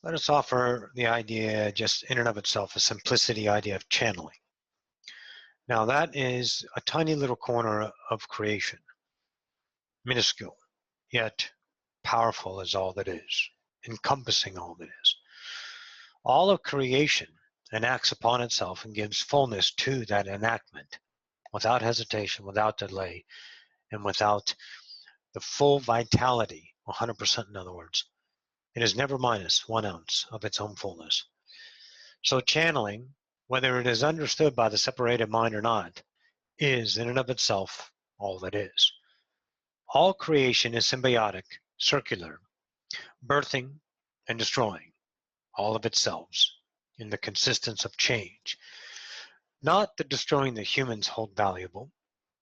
Let us offer the idea just in and of itself, a simplicity idea of channeling. Now that is a tiny little corner of creation, minuscule, yet powerful as all that is, encompassing all that is. All of creation enacts upon itself and gives fullness to that enactment without hesitation, without delay, and without the full vitality, 100% in other words. It is never minus 1 ounce of its own fullness. So channeling, whether it is understood by the separated mind or not, is in and of itself all that is. All creation is symbiotic, circular, birthing and destroying all of itself in the consistence of change. Not the destroying that humans hold valuable,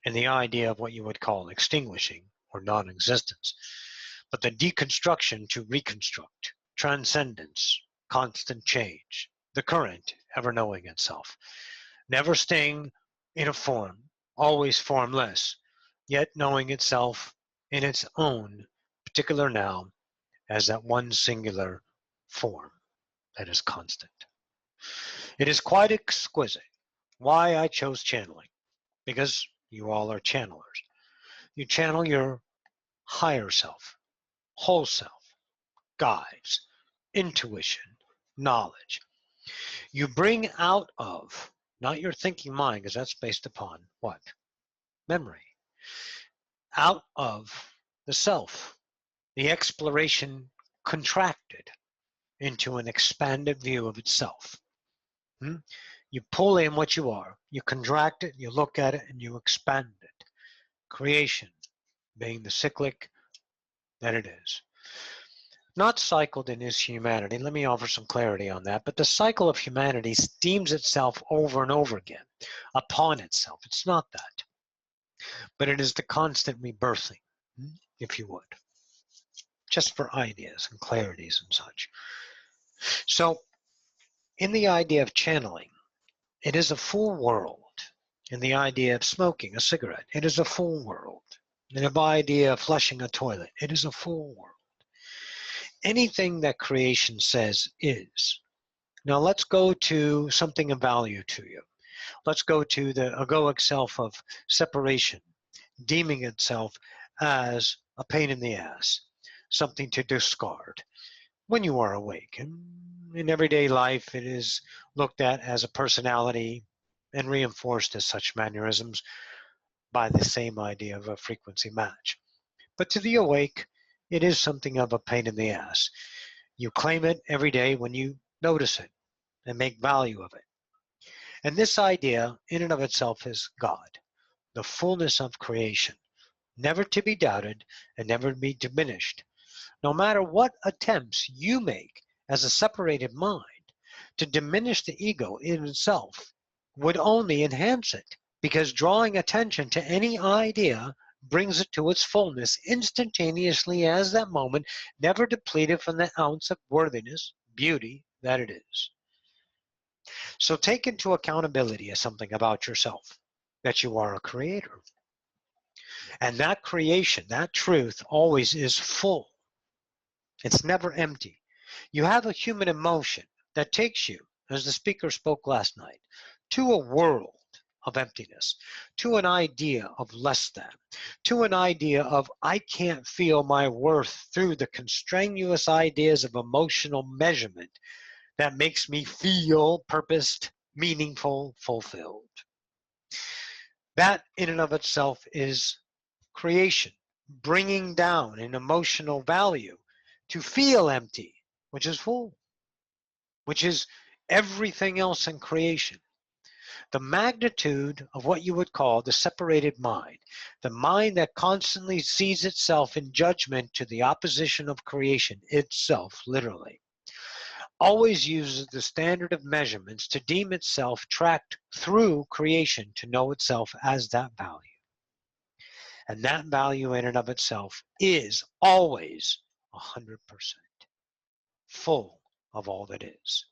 and the idea of what you would call extinguishing or non-existence, but the deconstruction to reconstruct, transcendence, constant change, the current ever knowing itself, never staying in a form, always formless, yet knowing itself in its own particular now as that one singular form that is constant. It is quite exquisite. Why I chose channeling? Because you all are channelers. You channel your higher self, whole self, guides, intuition, knowledge. You bring out of, not your thinking mind, because that's based upon what? Memory. Out of the self, the exploration contracted into an expanded view of itself. You pull in what you are, you contract it, you look at it, and you expand it. Creation being the cyclic that it is. Not cycled in its humanity, let me offer some clarity on that, but the cycle of humanity steams itself over and over again upon itself. It's not that. But it is the constant rebirthing, if you would. Just for ideas and clarities and such. So, in the idea of channeling, it is a full world. In the idea of smoking a cigarette, it is a full world. In the idea of flushing a toilet, it is a full world. Anything that creation says is. Now let's go to something of value to you. Let's go to the egoic self of separation, deeming itself as a pain in the ass, something to discard when you are awake. And in everyday life, it is looked at as a personality and reinforced as such mannerisms by the same idea of a frequency match. But to the awake, it is something of a pain in the ass. You claim it every day when you notice it and make value of it. And this idea, in and of itself, is God, the fullness of creation, never to be doubted and never to be diminished. No matter what attempts you make as a separated mind to diminish the ego in itself would only enhance it, because drawing attention to any idea brings it to its fullness instantaneously as that moment, never depleted from the ounce of worthiness, beauty that it is. So take into accountability as something about yourself, that you are a creator. And that creation, that truth, always is full. It's never empty. You have a human emotion that takes you, as the speaker spoke last night, to a world of emptiness, to an idea of less than, to an idea of I can't feel my worth through the constrainous ideas of emotional measurement that makes me feel purposed, meaningful, fulfilled. That in and of itself is creation, bringing down an emotional value to feel empty, which is full, which is everything else in creation. The magnitude of what you would call the separated mind, the mind that constantly sees itself in judgment to the opposition of creation itself, literally, always uses the standard of measurements to deem itself tracked through creation to know itself as that value. And that value in and of itself is always 100% full of all that is.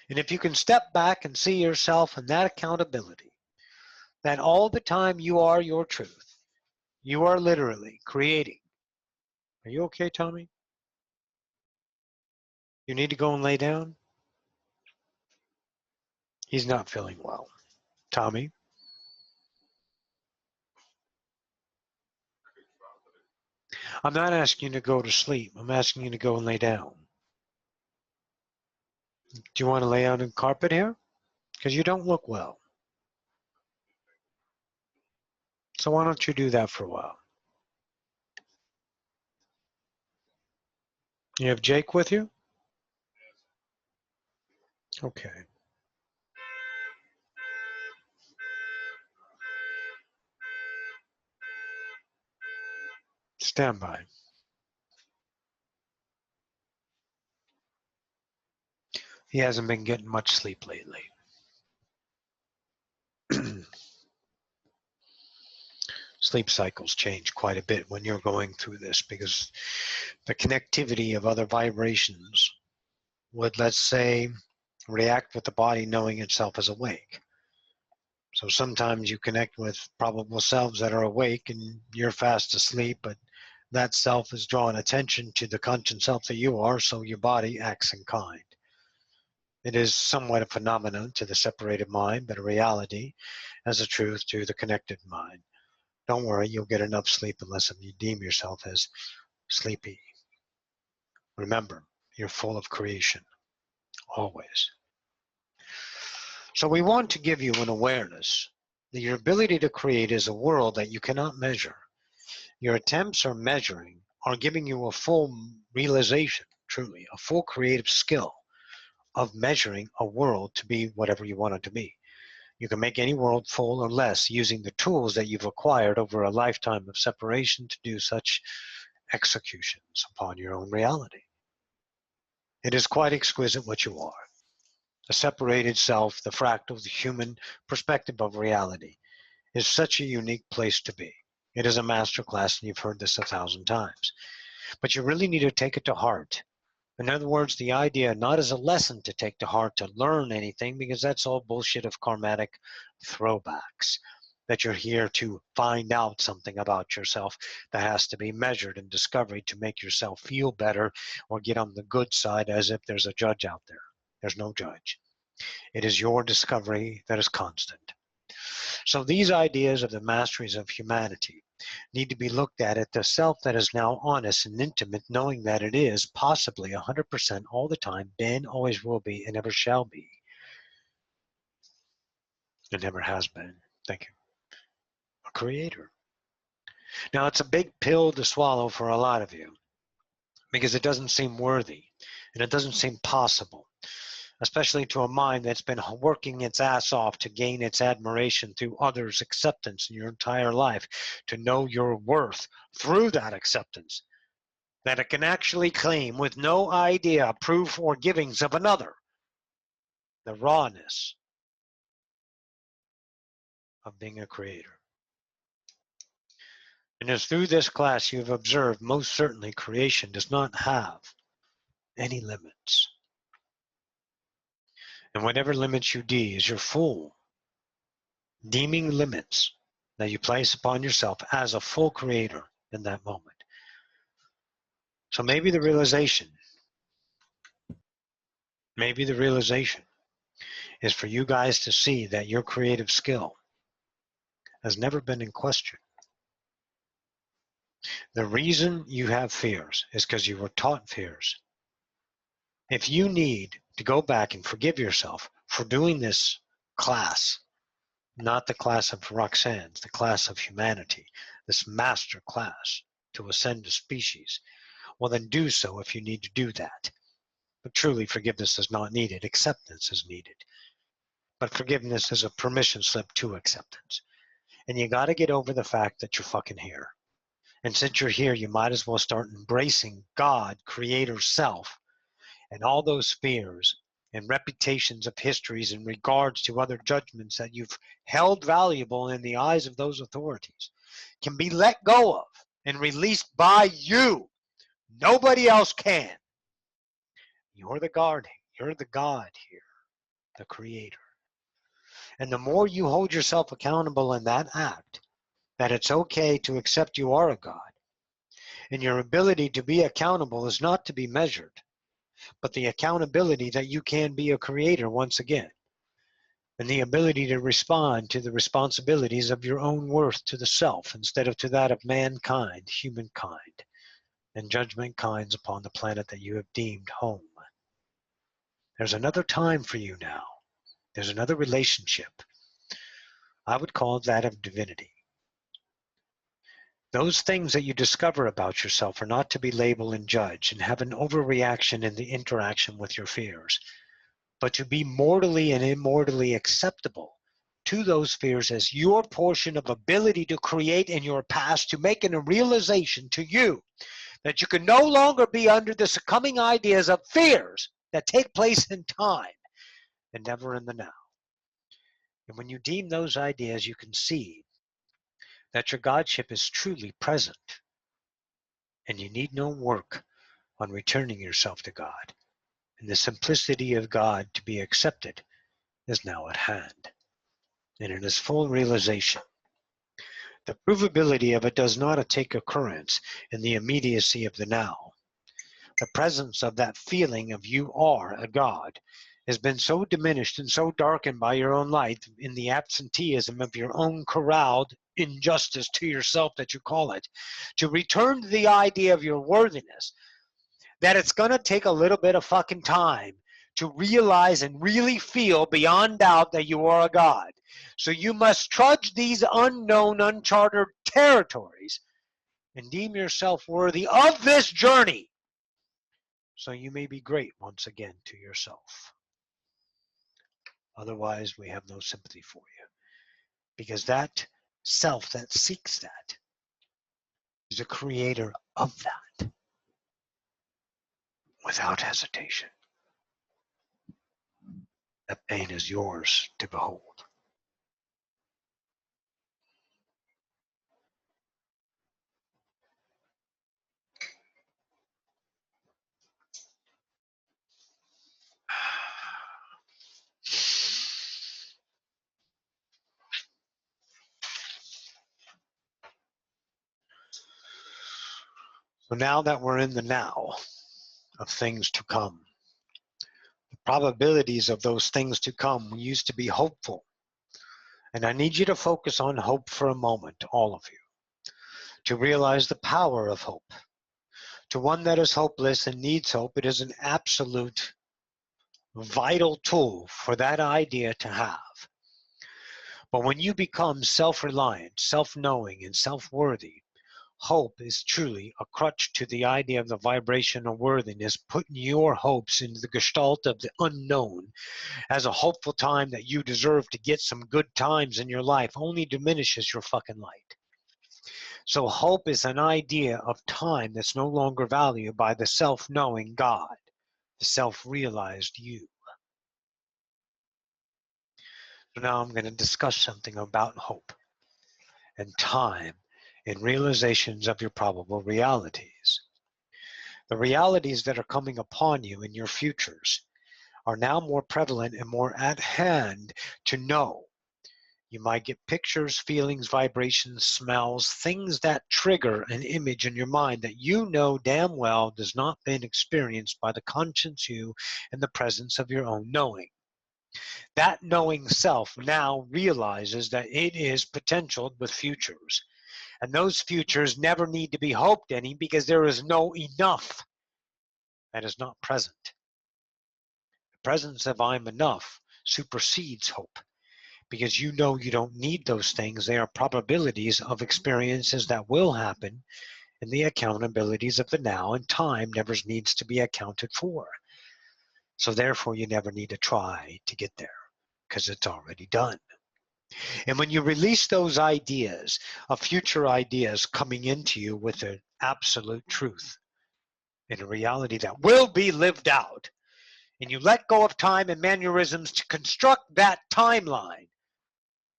And if you can step back and see yourself in that accountability, that all the time you are your truth, you are literally creating. Are you okay, Tommy? You need to go and lay down? He's not feeling well. Tommy? I'm not asking you to go to sleep. I'm asking you to go and lay down. Do you want to lay out on the carpet here? Because you don't look well. So why don't you do that for a while? You have Jake with you? Okay. Stand by. He hasn't been getting much sleep lately. Sleep cycles change quite a bit when you're going through this because the connectivity of other vibrations would, let's say, react with the body knowing itself as awake. So sometimes you connect with probable selves that are awake and you're fast asleep, but that self is drawing attention to the conscious self that you are, so your body acts in kind. It is somewhat a phenomenon to the separated mind, but a reality as a truth to the connected mind. Don't worry, you'll get enough sleep unless you deem yourself as sleepy. Remember, you're full of creation, always. So we want to give you an awareness that your ability to create is a world that you cannot measure. Your attempts are measuring, are giving you a full realization, truly, a full creative skill of measuring a world to be whatever you want it to be. You can make any world full or less using the tools that you've acquired over a lifetime of separation to do such executions upon your own reality. It is quite exquisite what you are. A separated self, the fractal, the human perspective of reality is such a unique place to be. It is a master class, and you've heard this 1,000 times. But you really need to take it to heart. In other words, the idea not as a lesson to take to heart to learn anything, because that's all bullshit of karmatic throwbacks, that you're here to find out something about yourself that has to be measured and discovered to make yourself feel better or get on the good side as if there's a judge out there. There's no judge. It is your discovery that is constant. So these ideas of the masteries of humanity need to be looked at the self that is now honest and intimate, knowing that it is possibly 100% all the time, been, always will be, and ever shall be. It never has been. Thank you. A creator. Now, it's a big pill to swallow for a lot of you because it doesn't seem worthy and it doesn't seem possible, especially to a mind that's been working its ass off to gain its admiration through others' acceptance in your entire life, to know your worth through that acceptance, that it can actually claim with no idea, proof, or givings of another, the rawness of being a creator. And as through this class you've observed, most certainly creation does not have any limits. And whatever limits you deem is your fool, deeming limits that you place upon yourself as a full creator in that moment. So maybe the realization is for you guys to see that your creative skill has never been in question. The reason you have fears is because you were taught fears. If you need to go back and forgive yourself for doing this class, not the class of Roxanne's, the class of humanity, this master class to ascend to species, well then do so if you need to do that. But truly forgiveness is not needed, acceptance is needed. But forgiveness is a permission slip to acceptance. And you got to get over the fact that you're fucking here. And since you're here, you might as well start embracing God, Creator, Self, and all those fears and reputations of histories in regards to other judgments that you've held valuable in the eyes of those authorities can be let go of and released by you. Nobody else can. You're the guard. You're the God here, the Creator. And the more you hold yourself accountable in that act, that it's okay to accept you are a God, and your ability to be accountable is not to be measured. but the accountability that you can be a creator once again, and the ability to respond to the responsibilities of your own worth to the self instead of to that of mankind, humankind, and judgment kinds upon the planet that you have deemed home. There's another time for you now. There's another relationship. I would call it that of divinity. Those things that you discover about yourself are not to be labeled and judged and have an overreaction in the interaction with your fears, but to be mortally and immortally acceptable to those fears as your portion of ability to create in your past, to make a realization to you that you can no longer be under the succumbing ideas of fears that take place in time and never in the now. And when you deem those ideas, you can see that your Godship is truly present, and you need no work on returning yourself to God. And the simplicity of God to be accepted is now at hand, and in its full realization. The provability of it does not take occurrence in the immediacy of the now. The presence of that feeling of you are a God has been so diminished and so darkened by your own light in the absenteeism of your own corralled injustice to yourself that you call it, to return to the idea of your worthiness, that it's going to take a little bit of fucking time to realize and really feel beyond doubt that you are a God. So you must trudge these unknown, uncharted territories and deem yourself worthy of this journey, so you may be great once again to yourself. Otherwise, we have no sympathy for you, because that self that seeks that is the creator of that without hesitation. That pain is yours to behold. So now that we're in the now of things to come, the probabilities of those things to come used to be hopeful. And I need you to focus on hope for a moment, all of you, to realize the power of hope. To one that is hopeless and needs hope, it is an absolute vital tool for that idea to have. But when you become self-reliant, self-knowing, and self-worthy, hope is truly a crutch to the idea of the vibration of worthiness, putting your hopes into the gestalt of the unknown as a hopeful time that you deserve to get some good times in your life only diminishes your fucking light. So hope is an idea of time that's no longer valued by the self-knowing God, the self-realized you. So now I'm going to discuss something about hope and time and realizations of your probable realities. The realities that are coming upon you in your futures are now more prevalent and more at hand to know. You might get pictures, feelings, vibrations, smells, things that trigger an image in your mind that you know damn well does not been experienced by the conscious you in the presence of your own knowing. That knowing self now realizes that it is potentialed with futures. And those futures never need to be hoped any, because there is no enough that is not present. The presence of I'm enough supersedes hope, because you know you don't need those things. They are probabilities of experiences that will happen, and the accountabilities of the now, and time never needs to be accounted for. So therefore you never need to try to get there, because it's already done. And when you release those ideas of future ideas coming into you with an absolute truth and a reality that will be lived out, and you let go of time and mannerisms to construct that timeline,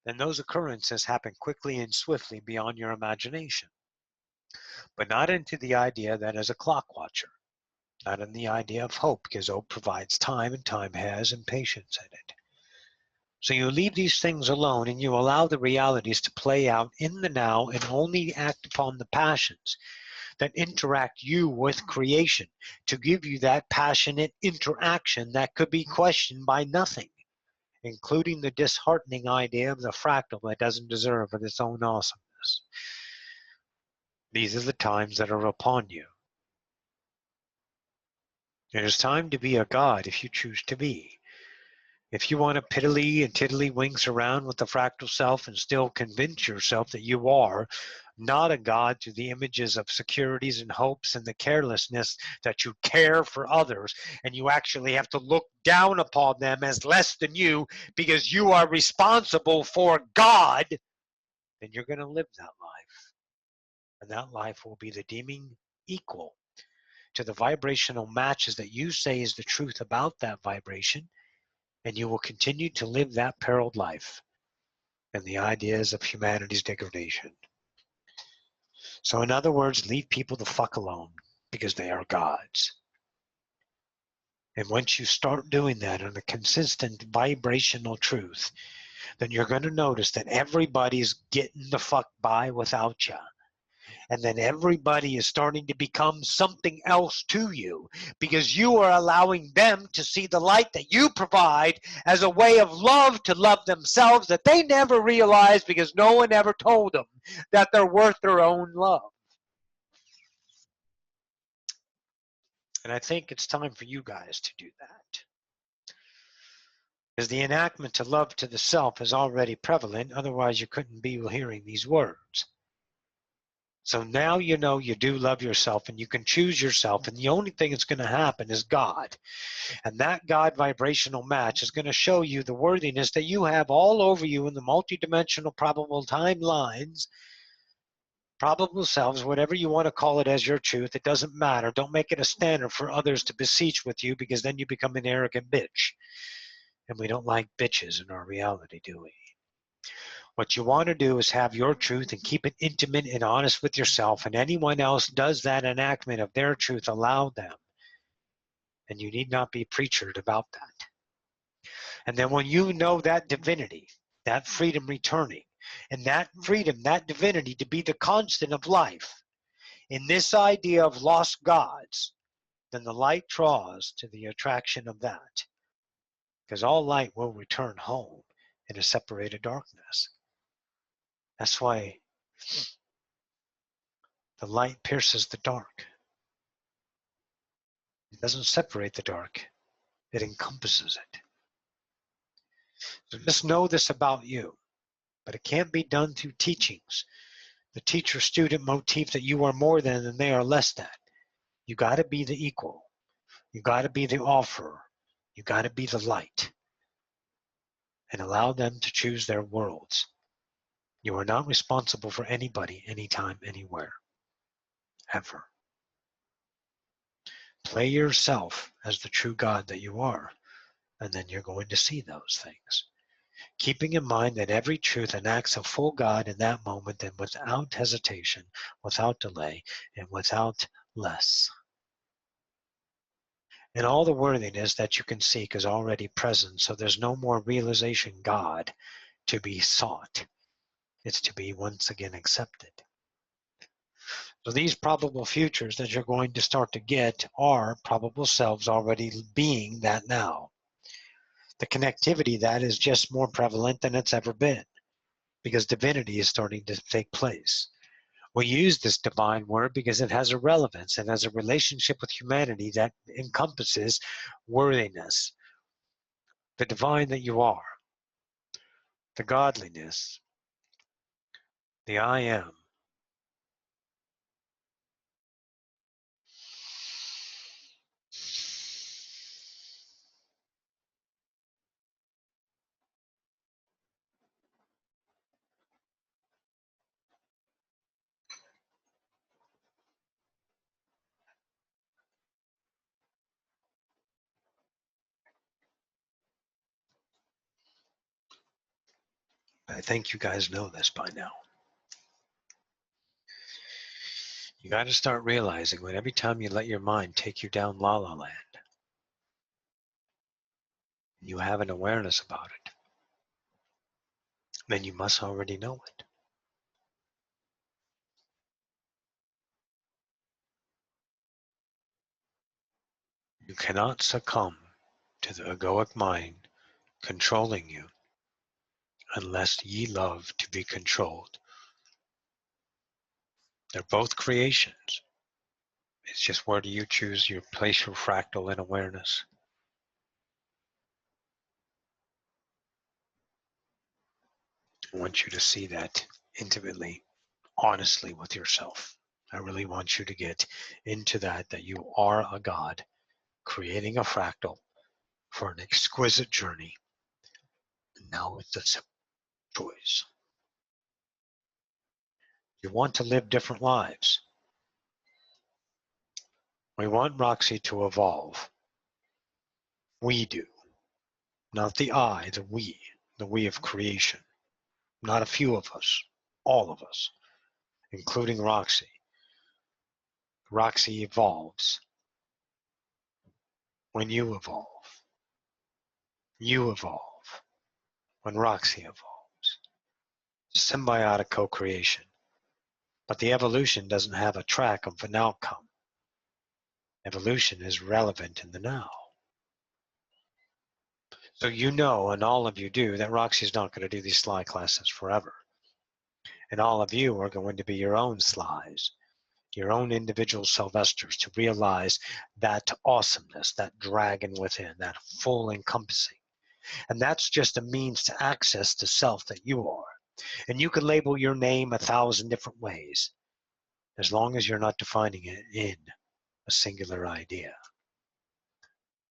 then those occurrences happen quickly and swiftly beyond your imagination. But not into the idea that as a clock watcher, not in the idea of hope, because hope provides time and time has and patience in it. So you leave these things alone and you allow the realities to play out in the now and only act upon the passions that interact you with creation, to give you that passionate interaction that could be questioned by nothing, including the disheartening idea of the fractal that doesn't deserve of its own awesomeness. These are the times that are upon you. It is time to be a god if you choose to be. If you want to piddly and tiddlywinks around with the fractal self and still convince yourself that you are not a god through the images of securities and hopes and the carelessness that you care for others, and you actually have to look down upon them as less than you because you are responsible for God, then you're going to live that life. And that life will be the deeming equal to the vibrational matches that you say is the truth about that vibration, and you will continue to live that periled life and the ideas of humanity's degradation. So in other words, leave people the fuck alone because they are gods. And once you start doing that on a consistent vibrational truth, then you're going to notice that everybody's getting the fuck by without you. And then everybody is starting to become something else to you because you are allowing them to see the light that you provide as a way of love to love themselves that they never realized because no one ever told them that they're worth their own love. And I think it's time for you guys to do that. Because the enactment to love to the self is already prevalent, otherwise you couldn't be hearing these words. So now you know you do love yourself and you can choose yourself, and the only thing that's going to happen is God. And that God vibrational match is going to show you the worthiness that you have all over you in the multidimensional probable timelines, probable selves, whatever you want to call it as your truth. It doesn't matter. Don't make it a standard for others to beseech with you, because then you become an arrogant bitch. And we don't like bitches in our reality, do we? What you want to do is have your truth and keep it intimate and honest with yourself, and anyone else does that enactment of their truth, allow them. And you need not be preachered about that. And then when you know that divinity, that freedom returning, and that freedom, that divinity to be the constant of life, in this idea of lost gods, then the light draws to the attraction of that. Because all light will return home in a separated darkness. That's why the light pierces the dark. It doesn't separate the dark. It encompasses it. So just know this about you. But it can't be done through teachings. The teacher-student motif that you are more than and they are less than. You got to be the equal. You got to be the offerer. You got to be the light. And allow them to choose their worlds. You are not responsible for anybody, anytime, anywhere. Ever. Play yourself as the true God that you are, and then you're going to see those things. Keeping in mind that every truth enacts a full God in that moment, and without hesitation, without delay, and without less. And all the worthiness that you can seek is already present, so there's no more realization God to be sought. It's to be once again accepted. So these probable futures that you're going to start to get are probable selves already being that now. The connectivity that is just more prevalent than it's ever been, because divinity is starting to take place. We use this divine word because it has a relevance and has a relationship with humanity that encompasses worthiness, the divine that you are, the godliness, the I am. I think you guys know this by now. You got to start realizing that every time you let your mind take you down la la land, you have an awareness about it, then you must already know it. You cannot succumb to the egoic mind controlling you unless ye love to be controlled. They're both creations. It's just where do you choose your place your fractal in awareness. I want you to see that intimately, honestly with yourself. I really want you to get into that you are a God creating a fractal for an exquisite journey. And now it's a simple choice. You want to live different lives. We want Roxy to evolve. We do. Not the I, the we of creation. Not a few of us, all of us, including Roxy. Roxy evolves when you evolve. You evolve when Roxy evolves. It's a symbiotic co-creation. But the evolution doesn't have a track of an outcome. Evolution is relevant in the now. So you know, and all of you do, that Roxy's not going to do these sly classes forever. And all of you are going to be your own Slys, your own individual Sylvesters, to realize that awesomeness, that dragon within, that full encompassing. And that's just a means to access the self that you are. And you can label your name 1,000 different ways, as long as you're not defining it in a singular idea.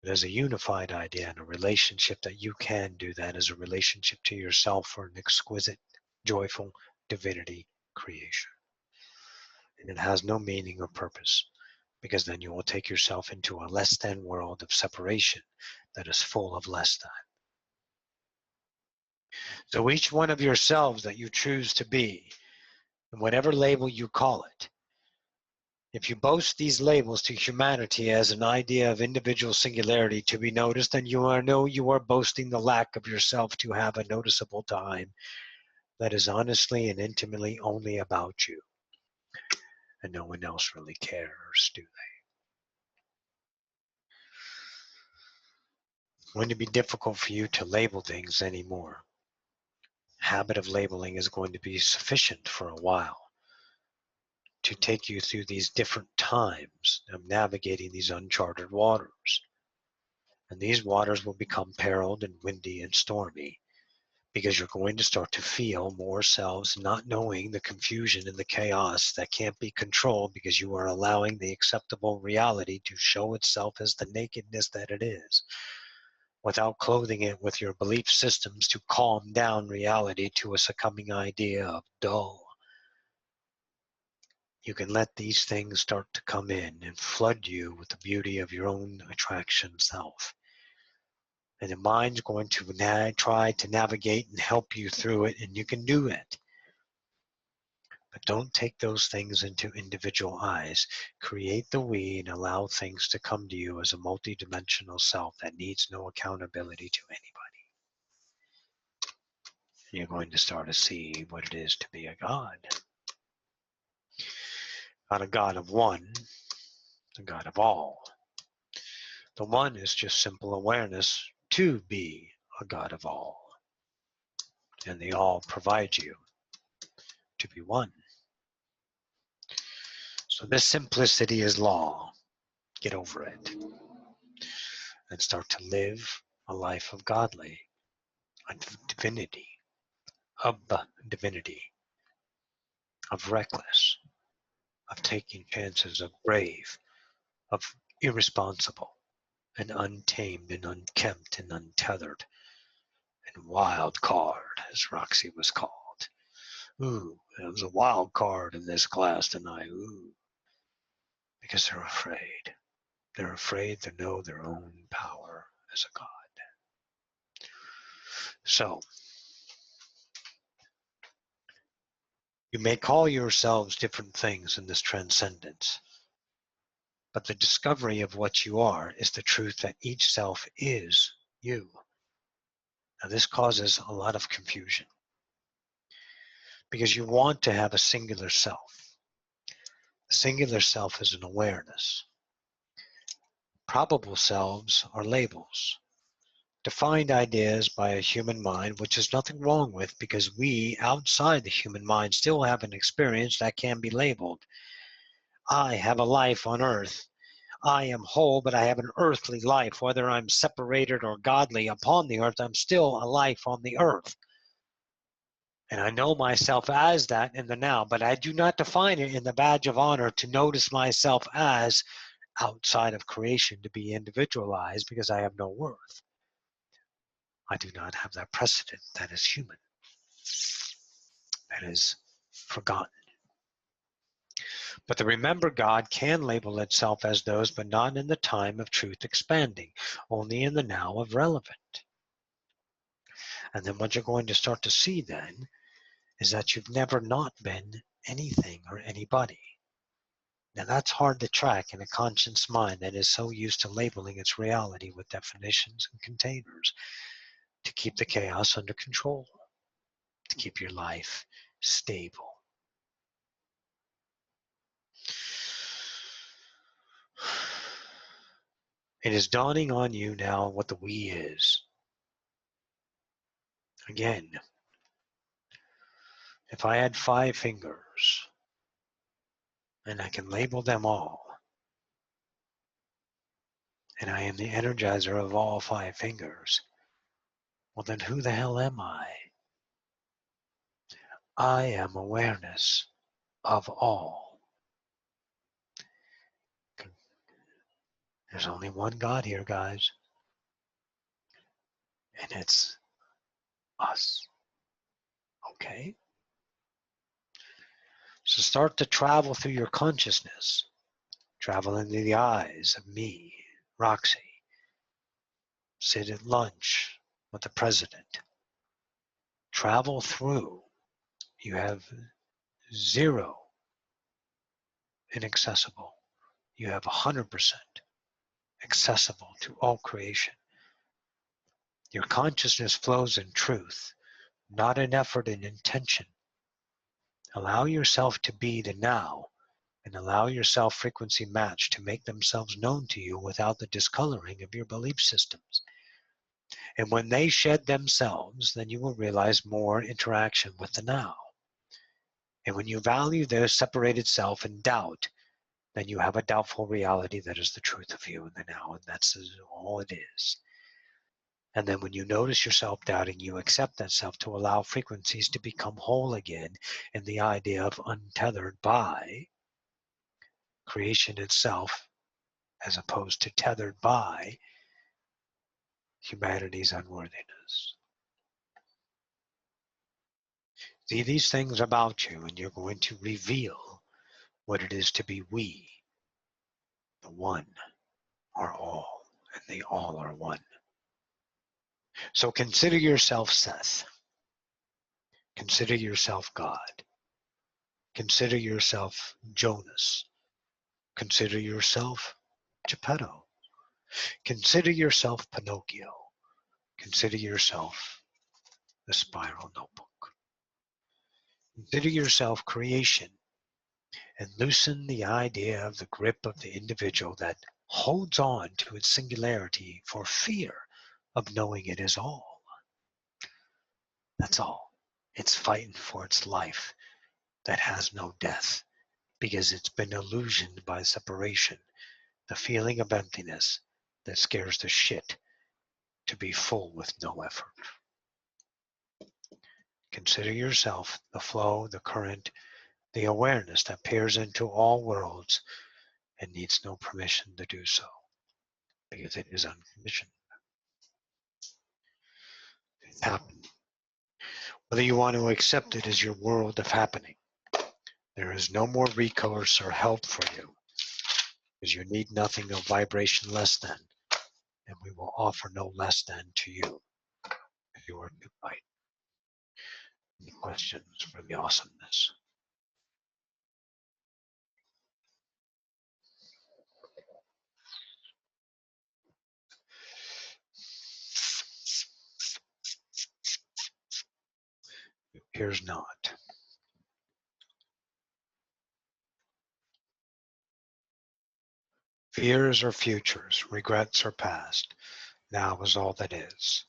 But as a unified idea and a relationship that you can do that as a relationship to yourself for an exquisite, joyful divinity creation. And it has no meaning or purpose, because then you will take yourself into a less than world of separation that is full of less than. So each one of yourselves that you choose to be, and whatever label you call it, if you boast these labels to humanity as an idea of individual singularity to be noticed, then you are boasting the lack of yourself to have a noticeable time that is honestly and intimately only about you. And no one else really cares, do they? It's going to be difficult for you to label things anymore. Habit of labeling is going to be sufficient for a while to take you through these different times of navigating these uncharted waters. And these waters will become periled and windy and stormy, because you're going to start to feel more selves not knowing the confusion and the chaos that can't be controlled, because you are allowing the acceptable reality to show itself as the nakedness that it is, without clothing it with your belief systems to calm down reality to a succumbing idea of dull. You can let these things start to come in and flood you with the beauty of your own attraction self. And the mind's going to try to navigate and help you through it, and you can do it. But don't take those things into individual eyes. Create the we and allow things to come to you as a multidimensional self that needs no accountability to anybody. You're going to start to see what it is to be a God. Not a God of one, a God of all. The one is just simple awareness to be a God of all. And the all provides you to be one. So this simplicity is law. Get over it. And start to live a life of godly, of divinity, of reckless, of taking chances, of brave, of irresponsible, and untamed and unkempt and untethered, and wild card, as Roxy was called. Ooh, it was a wild card in this class tonight. Ooh, because they're afraid. They're afraid to know their own power as a God. So, you may call yourselves different things in this transcendence, but the discovery of what you are is the truth that each self is you. Now, this causes a lot of confusion, because you want to have a singular self. A singular self is an awareness. probable selves are labels, defined ideas by a human mind, which is nothing wrong with, because we outside the human mind still have an experience that can be labeled. I have a life on earth. I am whole, but I have an earthly life. Whether I'm separated or godly upon the earth, I'm still a life on the earth. And I know myself as that in the now, but I do not define it in the badge of honor to notice myself as outside of creation, to be individualized, because I have no worth. I do not have that precedent. That is human. That is forgotten. But the remember God can label itself as those, but not in the time of truth expanding, only in the now of relevant. And then what you're going to start to see then is that you've never not been anything or anybody. Now that's hard to track in a conscious mind that is so used to labeling its reality with definitions and containers to keep the chaos under control, to keep your life stable. It is dawning on you now what the we is. Again, if I had 5 fingers and I can label them all, and I am the energizer of all 5 fingers, well then who the hell am I? I am awareness of all. There's only one God here, guys, and it's us. Okay? So start to travel through your consciousness. Travel into the eyes of me, Roxy. Sit at lunch with the president. Travel through. You have 0 inaccessible. You have 100% accessible to all creation. Your consciousness flows in truth, not in effort and intention. Allow yourself to be the now, and allow yourself frequency match to make themselves known to you without the discoloring of your belief systems. And when they shed themselves, then you will realize more interaction with the now. And when you value their separated self in doubt, then you have a doubtful reality that is the truth of you in the now, and that's all it is. And then when you notice yourself doubting, you accept that self to allow frequencies to become whole again in the idea of untethered by creation itself, as opposed to tethered by humanity's unworthiness. See these things about you, and you're going to reveal what it is to be we. The one are all, and they all are one. So consider yourself Seth. Consider yourself God. Consider yourself Jonas. Consider yourself Geppetto. Consider yourself Pinocchio. Consider yourself the spiral notebook. Consider yourself creation, and loosen the idea of the grip of the individual that holds on to its singularity for fear of knowing it is all. That's all. It's fighting for its life that has no death, because it's been illusioned by separation, the feeling of emptiness that scares the shit to be full with no effort. Consider yourself the flow, the current, the awareness that peers into all worlds and needs no permission to do so, because it is unconditioned. It's happened. Whether you want to accept it as your world of happening, there is no more recourse or help for you, because you need nothing of vibration less than, and we will offer no less than to you if you are to fight. Any questions for the awesomeness? It appears not. Fears are futures, regrets are past. Now is all that is.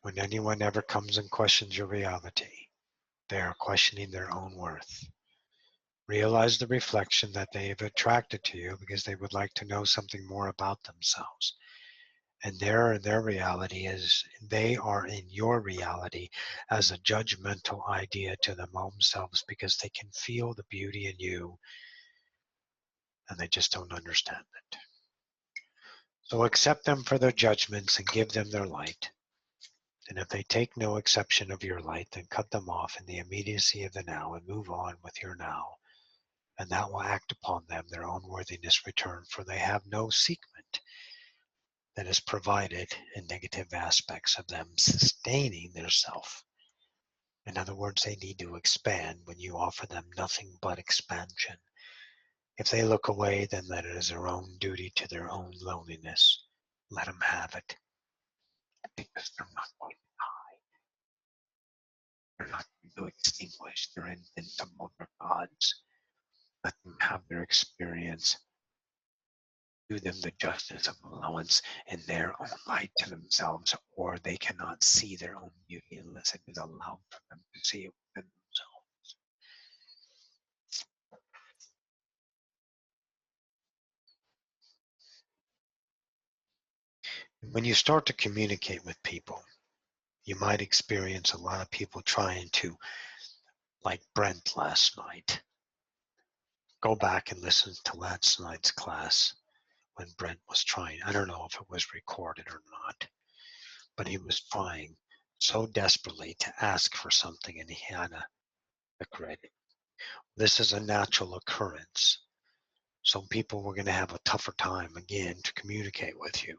When anyone ever comes and questions your reality, they are questioning their own worth. Realize the reflection that they have attracted to you because they would like to know something more about themselves. And their reality is they are in your reality as a judgmental idea to themselves because they can feel the beauty in you and they just don't understand it. So accept them for their judgments and give them their light. And if they take no exception of your light, then cut them off in the immediacy of the now and move on with your now. And that will act upon them their own worthiness return, for they have no sequent that is provided in negative aspects of them sustaining their self. In other words, they need to expand when you offer them nothing but expansion. If they look away, then that it is their own duty to their own loneliness. Let them have it. Because they're not going to die. They're not going to extinguish their invincible gods. Let them have their experience. Do them the justice of allowance in their own light to themselves, or they cannot see their own beauty unless it is allowed for them to see it within themselves. When you start to communicate with people, you might experience a lot of people trying to, like Brent last night. Go back and listen to last night's class when Brent was trying. I don't know if it was recorded or not, but he was trying so desperately to ask for something and he had a credit. This is a natural occurrence. Some people were going to have a tougher time again to communicate with you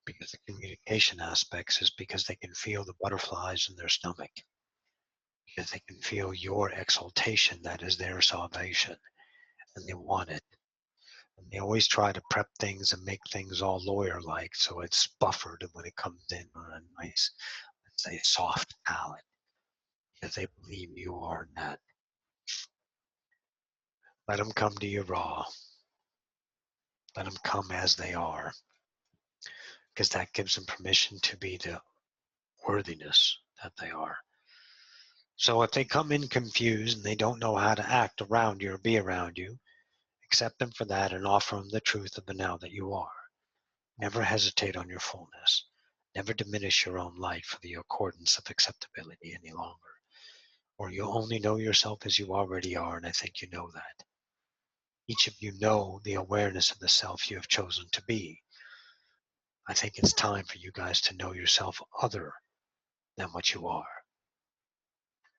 because the communication aspects is because they can feel the butterflies in their stomach, because they can feel your exaltation that is their salvation and they want it. And they always try to prep things and make things all lawyer-like so it's buffered when it comes in on a nice, let's say, soft palate because they believe you are that. Let them come to you raw. Let them come as they are, because that gives them permission to be the worthiness that they are. So if they come in confused and they don't know how to act around you or be around you, accept them for that and offer them the truth of the now that you are. Never hesitate on your fullness. Never diminish your own light for the accordance of acceptability any longer. Or you'll only know yourself as you already are, and I think you know that. Each of you know the awareness of the self you have chosen to be. I think it's time for you guys to know yourself other than what you are.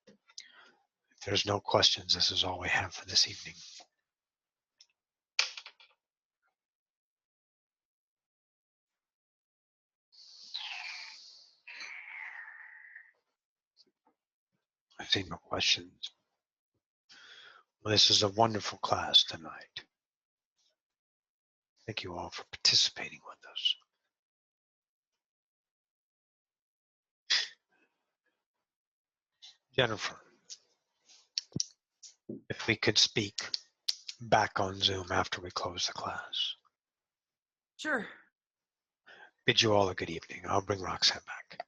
If there's no questions, this is all we have for this evening. I see no questions. Well, this is a wonderful class tonight. Thank you all for participating with us. Jennifer, if we could speak back on Zoom after we close the class. Sure. Bid you all a good evening. I'll bring Roxanne back.